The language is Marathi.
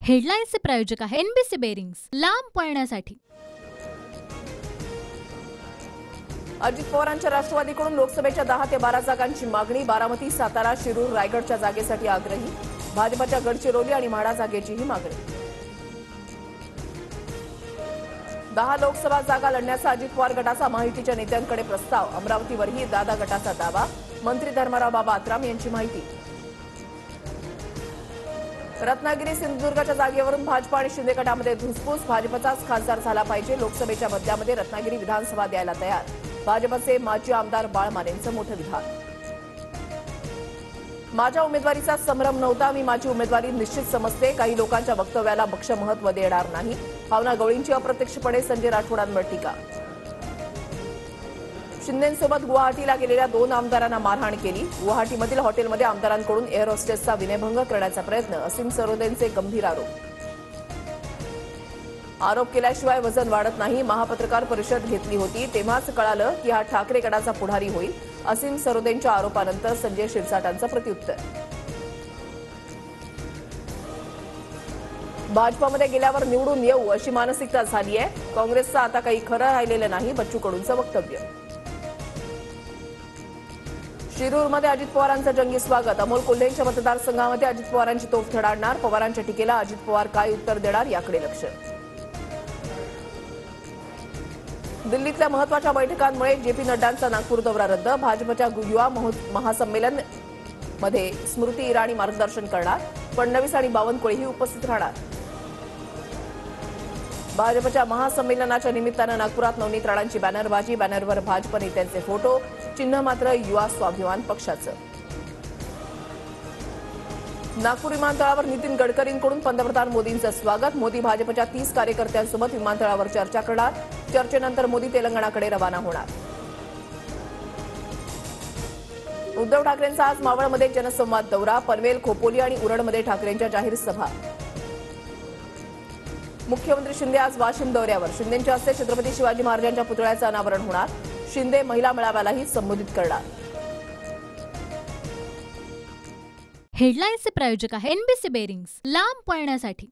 हेडलाईन्सचे प्रायोजक आहे एनबीसी बेरिंग्स, लांब पळण्यासाठी। अजित पवारांच्या राष्ट्रवादीकडून लोकसभेच्या 10 ते 12 जागांची मागणी। बारामती, सातारा, शिरूर, रायगडच्या जागेसाठी आग्रही। भाजपच्या गडचिरोली आणि म्हाडा जागेचीही मागणी। 10 लोकसभा जागा लढण्याचा अजित पवार गटाचा महायुतीच्या नेत्यांकडे प्रस्ताव। अमरावतीवरही दादा गटाचा दावा। मंत्री धर्मराव बाबा आत्राम यांची माहिती। रत्नागिरी, सिंधुदुर्गच्या जागेवरून भाजपा आणि शिंदे गटामध्ये धुसफूस। भाजपचाच खासदार झाला पाहिजे। लोकसभेच्या मध्यामध्ये रत्नागिरी विधानसभा द्यायला तयार। भाजपचे माजी आमदार बाळ मानेंचं मोठं विधान। माझ्या उमेदवारीचा संभ्रम नव्हता, मी माझी उमेदवारी निश्चित समजते। काही लोकांच्या वक्तव्याला पक्ष महत्त्व देणार नाही। भावना गवळींची अप्रत्यक्षपणे संजय राठोडांवर टीका। शिंदेंसोबत गुवाहाटीला गेलेल्या 2 आमदारांना मारहाण केली। गुवाहाटीमधील हॉटेलमध्ये आमदारांकडून एअर होस्टेसचा विनयभंग करण्याचा प्रयत्न। असीम सरोदेंचे गंभीर आरोप केल्याशिवाय वजन वाढत नाही। महापत्रकार परिषद घेतली होती तेव्हाच कळालं की हा ठाकरे गटाचा पुढारी होईल। असीम सरोदेंच्या आरोपानंतर संजय शिरसाटांचं प्रत्युत्तर। भाजपामध्ये गेल्यावर निवडून येऊ अशी मानसिकता झाली आहे। काँग्रेसचं आता काही खरं राहिलेलं नाही, बच्चू कडूंचं वक्तव्य। शिरूरमध्ये अजित पवारांचं जंगी स्वागत। अमोल कोल्हेंच्या मतदारसंघामध्ये अजित पवारांची तोफ थडाडणार। पवारांच्या टीकेला अजित पवार काय उत्तर देणार याकडे लक्ष। दिल्लीतल्या महत्वाच्या बैठकांमुळे जेपी नड्डांचा नागपूर दौरा रद्द। भाजपच्या युवा महासंमेलन मध्ये स्मृती इराणी मार्गदर्शन करणार। फडणवीस आणि बावनकुळेही उपस्थित राहणार। भाजपच्या महासंमेलनाच्या निमित्तानं नागपुरात नवनीत राणांची बॅनरबाजी। बॅनरवर भाजप नेत्यांचे फोटो, चिन्ह मात्र युवा स्वाभिमान पक्षाचं। नागपूर विमानतळावर नितीन गडकरींकडून पंतप्रधान मोदींचं स्वागत। मोदी भाजपच्या 30 कार्यकर्त्यांसोबत विमानतळावर चर्चा करणार। चर्चेनंतर मोदी तेलंगणाकडे रवाना होणार। उद्धव ठाकरेंचा आज मावळमध्ये जनसंवाद दौरा। पनवेल, खोपोली आणि उरणमध्ये ठाकरेंच्या जाहीर सभा। मुख्यमंत्री शिंदे आज वाशिम दौऱ्यावर। शिंदेंच्या हस्ते छत्रपती शिवाजी महाराजांच्या पुतळ्याचं अनावरण होणार। शिंदे महिला मेळाव्यालाही संबोधित करणार। हेडलाईन्सचे प्रायोजक आहे एनबीसी बेरिंग्स, लांब पळण्यासाठी।